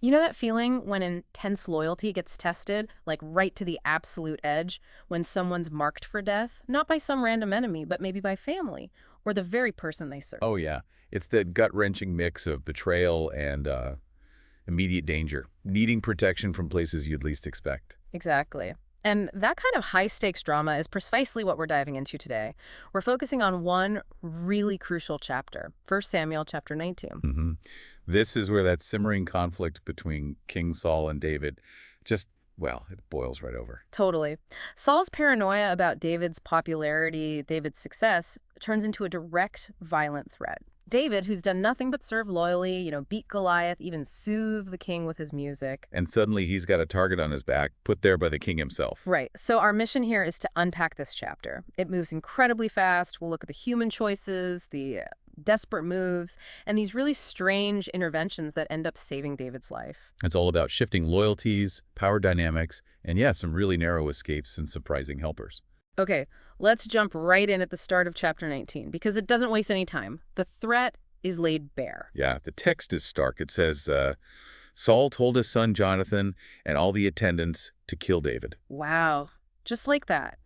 You know that feeling when intense loyalty gets tested, like right to the absolute edge, when someone's marked for death, not by some random enemy, but maybe by family or the very person they serve? Oh, yeah. It's that gut-wrenching mix of betrayal and immediate danger, needing protection from places you'd least expect. Exactly. And that kind of high stakes drama is precisely what we're diving into today. We're focusing on one really crucial chapter, 1 Samuel chapter 19. hmm This is where that simmering conflict between King Saul and David just, well, it boils right over. Totally. Saul's paranoia about David's popularity, David's success, turns into a direct, violent threat. David, who's done nothing but serve loyally, beat Goliath, even soothe the king with his music. And suddenly he's got a target on his back, put there by the king himself. Right. So our mission here is to unpack this chapter. It moves incredibly fast. We'll look at the human choices, the desperate moves, and these really strange interventions that end up saving David's life. It's all about shifting loyalties, power dynamics, and yeah, some really narrow escapes and surprising helpers. Okay, let's jump right in at the start of chapter 19 because it doesn't waste any time. The threat is laid bare. Yeah, the text is stark. It says, Saul told his son Jonathan and all the attendants to kill David. Wow. Just like that.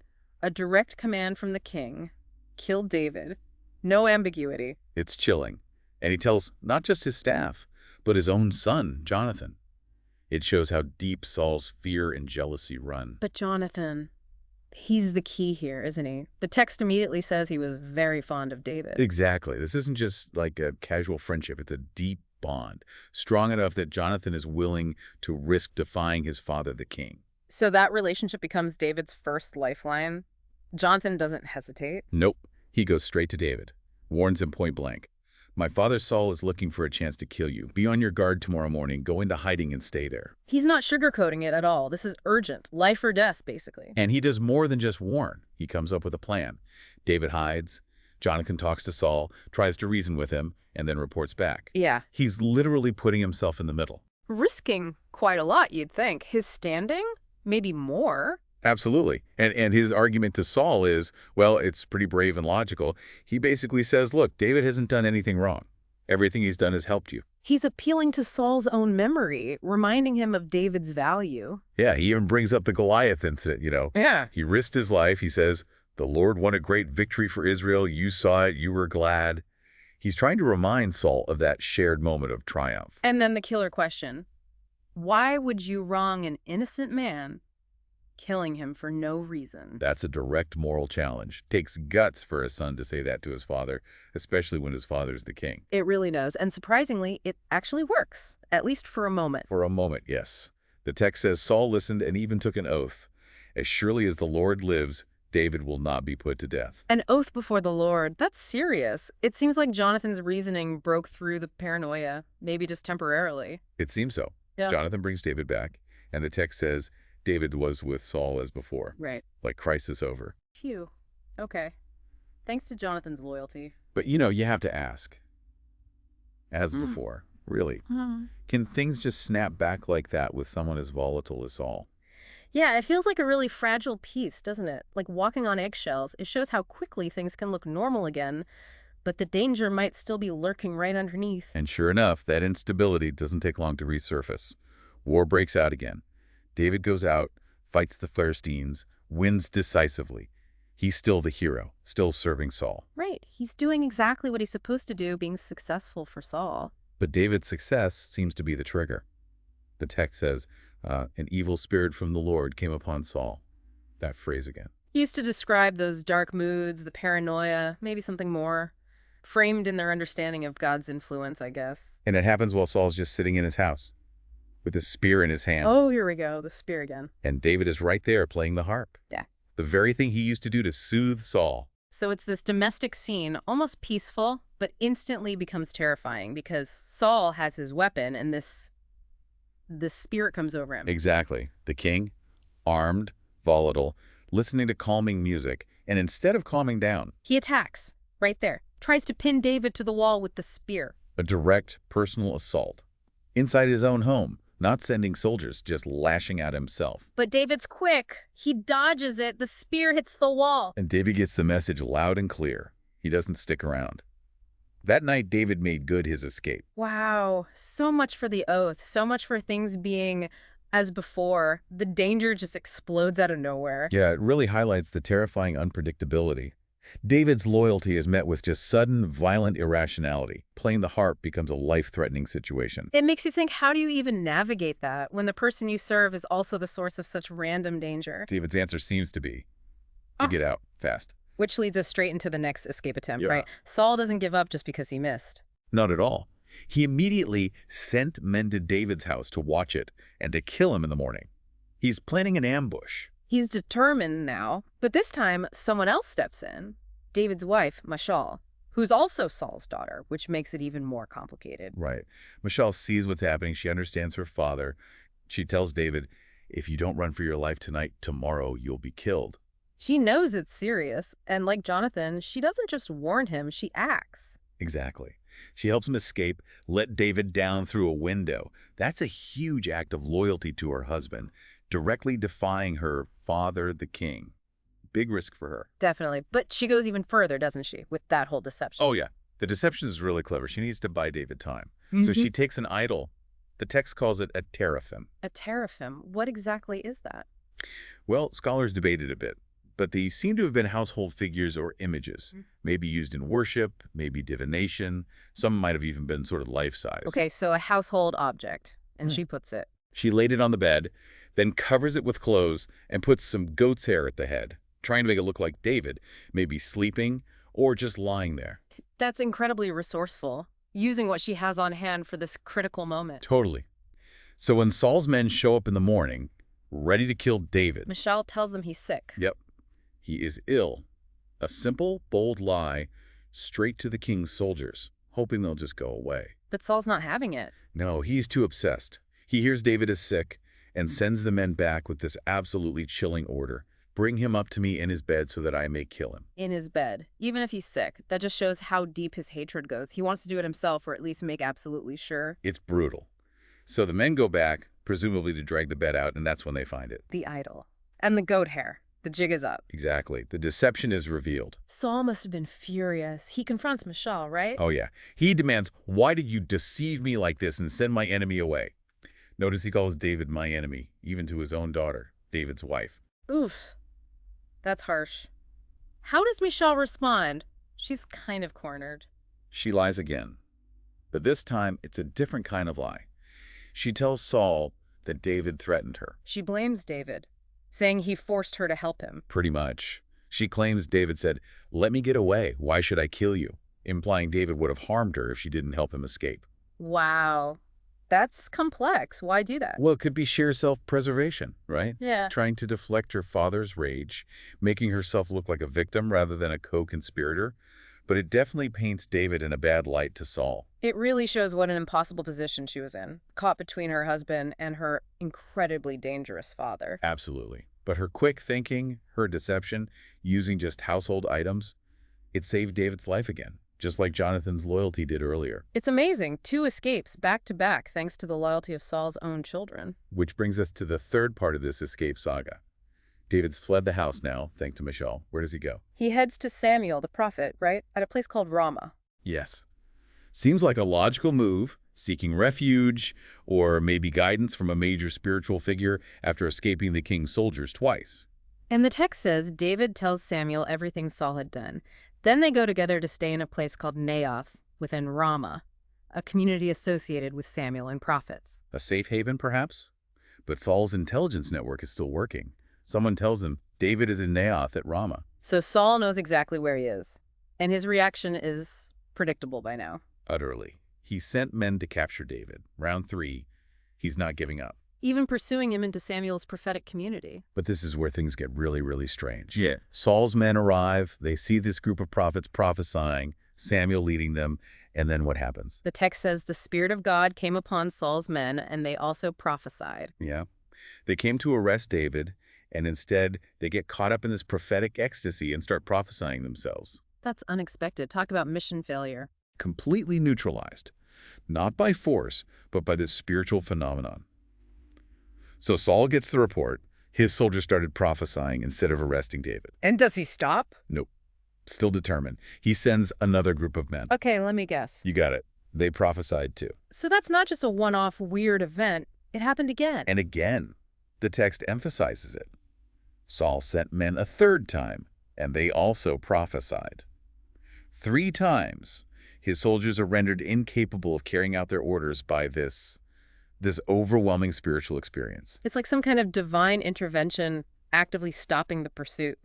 A direct command from the king. Kill David. No ambiguity. It's chilling. And he tells not just his staff, but his own son, Jonathan. It shows how deep Saul's fear and jealousy run. But Jonathan, he's the key here, isn't he? The text immediately says he was very fond of David. Exactly. This isn't just like a casual friendship. It's a deep bond, strong enough that Jonathan is willing to risk defying his father, the king. So that relationship becomes David's first lifeline. Jonathan doesn't hesitate. Nope. He goes straight to David, warns him point blank. My father Saul is looking for a chance to kill you. Be on your guard tomorrow morning. Go into hiding and stay there. He's not sugarcoating it at all. This is urgent. Life or death, basically. And he does more than just warn. He comes up with a plan. David hides. Jonathan talks to Saul, tries to reason with him, and then reports back. Yeah. He's literally putting himself in the middle. Risking quite a lot, you'd think. His standing? Maybe more. Absolutely. And his argument to Saul is, well, it's pretty brave and logical. He basically says, look, David hasn't done anything wrong. Everything he's done has helped you. He's appealing to Saul's own memory, reminding him of David's value. Yeah, he even brings up the Goliath incident. Yeah. He risked his life. He says, the Lord won a great victory for Israel. You saw it. You were glad. He's trying to remind Saul of that shared moment of triumph. And then the killer question. Why would you wrong an innocent man, killing him for no reason? That's a direct moral challenge. Takes guts for a son to say that to his father, especially when his father's the king. It really does. And surprisingly, it actually works, at least for a moment. For a moment, yes. The text says Saul listened and even took an oath. As surely as the Lord lives, David will not be put to death. An oath before the Lord. That's serious. It seems like Jonathan's reasoning broke through the paranoia, maybe just temporarily. It seems so. Yeah. Jonathan brings David back, and the text says David was with Saul as before. Right. Like crisis over. Phew. Okay. Thanks to Jonathan's loyalty. But you have to ask. As before, really. Can things just snap back like that with someone as volatile as Saul? Yeah, it feels like a really fragile piece, doesn't it? Like walking on eggshells. It shows how quickly things can look normal again, but the danger might still be lurking right underneath. And sure enough, that instability doesn't take long to resurface. War breaks out again. David goes out, fights the Philistines, wins decisively. He's still the hero, still serving Saul. Right. He's doing exactly what he's supposed to do, being successful for Saul. But David's success seems to be the trigger. The text says, an evil spirit from the Lord came upon Saul. That phrase again. He used to describe those dark moods, the paranoia, maybe something more, framed in their understanding of God's influence, I guess. And it happens while Saul's just sitting in his house with his spear in his hand. Oh, here we go, the spear again. And David is right there playing the harp. Yeah. The very thing he used to do to soothe Saul. So it's this domestic scene, almost peaceful, but instantly becomes terrifying because Saul has his weapon and this spirit comes over him. Exactly. The king, armed, volatile, listening to calming music, and instead of calming down, He attacks, right there, tries to pin David to the wall with the spear. a direct personal assault. Inside his own home, not sending soldiers, just lashing out himself. But David's quick. He dodges it. The spear hits the wall. And David gets the message loud and clear. He doesn't stick around. That night, David made good his escape. Wow. So much for the oath. So much for things being as before. The danger just explodes out of nowhere. Yeah, it really highlights the terrifying unpredictability. David's loyalty is met with just sudden, violent irrationality. Playing the harp becomes a life-threatening situation. It makes you think, how do you even navigate that when the person you serve is also the source of such random danger? David's answer seems to be, Oh. to get out fast. Which leads us straight into the next escape attempt, Yeah. right? Saul doesn't give up just because he missed. Not at all. He immediately sent men to David's house to watch it and to kill him in the morning. He's planning an ambush. He's determined now, but this time someone else steps in. David's wife, Michal, who's also Saul's daughter, which makes it even more complicated. Right. Michelle sees what's happening. She understands her father. She tells David, if you don't run for your life tonight, tomorrow you'll be killed. She knows it's serious, and like Jonathan, she doesn't just warn him, she acts. Exactly. She helps him escape, let David down through a window. That's a huge act of loyalty to her husband, directly defying her father, the king. Big risk for her. Definitely. But she goes even further, doesn't she, with that whole deception? Oh, yeah. The deception is really clever. She needs to buy David time. So she takes an idol. The text calls it a teraphim. A teraphim. What exactly is that? Well, scholars debated a bit, but they seem to have been household figures or images, maybe used in worship, maybe divination. Some might have even been sort of life-size. Okay, so a household object, and she puts it. She laid it on the bed, then covers it with clothes and puts some goat's hair at the head, trying to make it look like David, maybe sleeping or just lying there. That's incredibly resourceful, using what she has on hand for this critical moment. Totally. So when Saul's men show up in the morning, ready to kill David, Michelle tells them he's sick. yep, he is ill. A simple, bold lie straight to the king's soldiers, hoping they'll just go away. But Saul's not having it. No, he's too obsessed. He hears David is sick and sends the men back with this absolutely chilling order. Bring him up to me in his bed so that I may kill him. In his bed. Even if he's sick, that just shows how deep his hatred goes. He wants to do it himself, or at least make absolutely sure. It's brutal. So the men go back, presumably to drag the bed out, and that's when they find it. The idol. And the goat hair. The jig is up. Exactly. The deception is revealed. Saul must have been furious. He confronts Michelle, right? Oh, yeah. He demands, why did you deceive me like this and send my enemy away? Notice he calls David my enemy, even to his own daughter, David's wife. Oof. That's harsh. How does Michelle respond? She's kind of cornered. She lies again. But this time, it's a different kind of lie. She tells Saul that David threatened her. She blames David, saying he forced her to help him. Pretty much. She claims David said, let me get away. Why should I kill you? Implying David would have harmed her if she didn't help him escape. Wow. That's complex. Why do that? Well, it could be sheer self-preservation, right? Yeah. Trying to deflect her father's rage, making herself look like a victim rather than a co-conspirator. But it definitely paints David in a bad light to Saul. It really shows what an impossible position she was in, caught between her husband and her incredibly dangerous father. Absolutely. But her quick thinking, her deception, using just household items, it saved David's life again, just like Jonathan's loyalty did earlier. It's amazing. 2 escapes back to back thanks to the loyalty of Saul's own children. Which brings us to the third part of this escape saga. David's fled the house now, thanks to Michelle. Where does he go? He heads to Samuel, the prophet, right? At a place called Ramah. Yes. Seems like a logical move, seeking refuge, or maybe guidance from a major spiritual figure after escaping the king's soldiers twice. And the text says David tells Samuel everything Saul had done. Then they go together to stay in a place called Naoth within Ramah, a community associated with Samuel and prophets. A safe haven, perhaps? But Saul's intelligence network is still working. Someone tells him David is in Naoth at Ramah. So Saul knows exactly where he is, and his reaction is predictable by now. Utterly. He sent men to capture David. Round 3, he's not giving up. Even pursuing him into Samuel's prophetic community. But this is where things get really, really strange. Yeah. Saul's men arrive. They see this group of prophets prophesying, Samuel leading them, and then what happens? The text says the Spirit of God came upon Saul's men, and they also prophesied. Yeah. They came to arrest David, and instead they get caught up in this prophetic ecstasy and start prophesying themselves. That's unexpected. Talk about mission failure. Completely neutralized. Not by force, but by this spiritual phenomenon. So Saul gets the report. His soldiers started prophesying instead of arresting David. And does he stop? Nope. Still determined, he sends another group of men. Okay, let me guess. You got it. They prophesied too. So that's not just a one-off weird event. It happened again. And again, the text emphasizes it. Saul sent men a third time, and they also prophesied. 3 times, his soldiers are rendered incapable of carrying out their orders by this overwhelming spiritual experience. It's like some kind of divine intervention actively stopping the pursuit.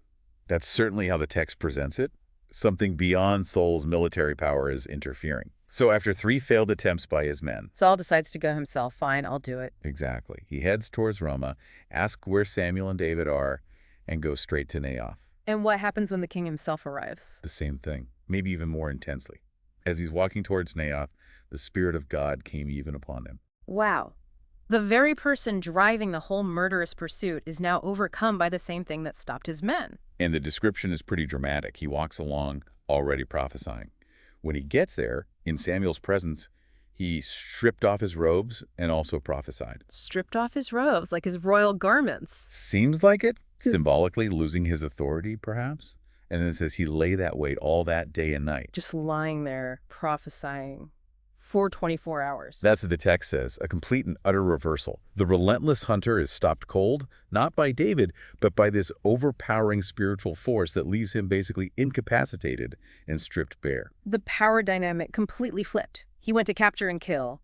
That's certainly how the text presents it. Something beyond Saul's military power is interfering. So after 3 failed attempts by his men, Saul decides to go himself. Fine, I'll do it. exactly, he heads towards Ramah, asks where Samuel and David are, and goes straight to Naioth. And what happens when the king himself arrives? The same thing, maybe even more intensely. As he's walking towards Naioth, the Spirit of God came even upon him. Wow. The very person driving the whole murderous pursuit is now overcome by the same thing that stopped his men. And the description is pretty dramatic. He walks along, already prophesying. When he gets there, in Samuel's presence, he stripped off his robes and also prophesied. Stripped off his robes, like his royal garments. Seems like it, symbolically losing his authority, perhaps. And then it says he lay that weight all that day and night. Just lying there, prophesying for 24 hours. That's what the text says, a complete and utter reversal. The relentless hunter is stopped cold, not by David, but by this overpowering spiritual force that leaves him basically incapacitated and stripped bare. The power dynamic completely flipped. He went to capture and kill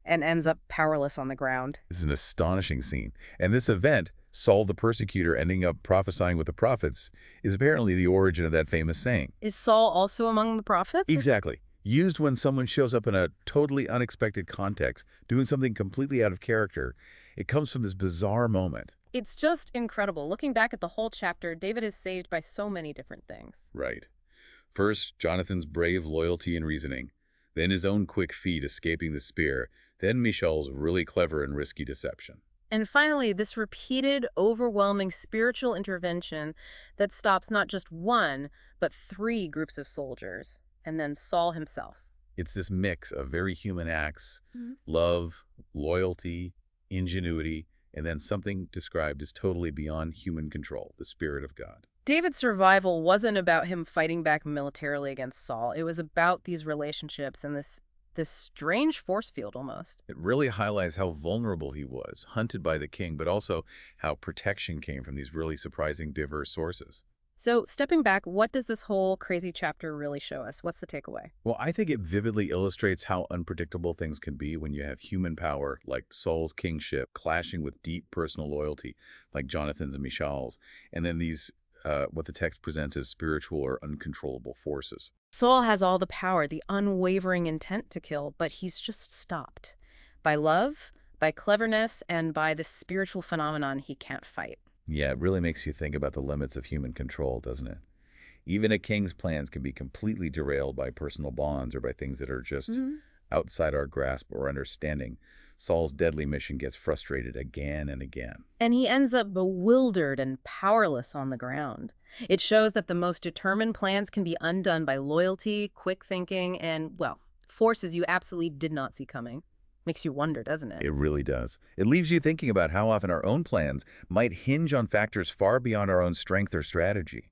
and ends up powerless on the ground. This is an astonishing scene. And this event, Saul the persecutor ending up prophesying with the prophets, is apparently the origin of that famous saying. Is Saul also among the prophets? Exactly. Used when someone shows up in a totally unexpected context, doing something completely out of character. It comes from this bizarre moment. It's just incredible. Looking back at the whole chapter, David is saved by so many different things. Right. First, Jonathan's brave loyalty and reasoning. Then his own quick feet escaping the spear. Then Michal's really clever and risky deception. And finally, this repeated, overwhelming spiritual intervention that stops not just 1, but 3 groups of soldiers, and then Saul himself. It's this mix of very human acts, love, loyalty, ingenuity, and then something described as totally beyond human control, the Spirit of God. David's survival wasn't about him fighting back militarily against Saul. It was about these relationships and this strange force field almost. It really highlights how vulnerable he was, hunted by the king, but also how protection came from these really surprising diverse sources. So stepping back, what does this whole crazy chapter really show us? What's the takeaway? Well, I think it vividly illustrates how unpredictable things can be when you have human power, like Saul's kingship, clashing with deep personal loyalty, like Jonathan's and Michal's, and then these, what the text presents as spiritual or uncontrollable forces. Saul has all the power, the unwavering intent to kill, but he's just stopped by love, by cleverness, and by this spiritual phenomenon he can't fight. Yeah, it really makes you think about the limits of human control, doesn't it? Even a king's plans can be completely derailed by personal bonds or by things that are just outside our grasp or understanding. Saul's deadly mission gets frustrated again and again. And he ends up bewildered and powerless on the ground. It shows that the most determined plans can be undone by loyalty, quick thinking, and, well, forces you absolutely did not see coming. Makes you wonder, doesn't it? It really does. It leaves you thinking about how often our own plans might hinge on factors far beyond our own strength or strategy.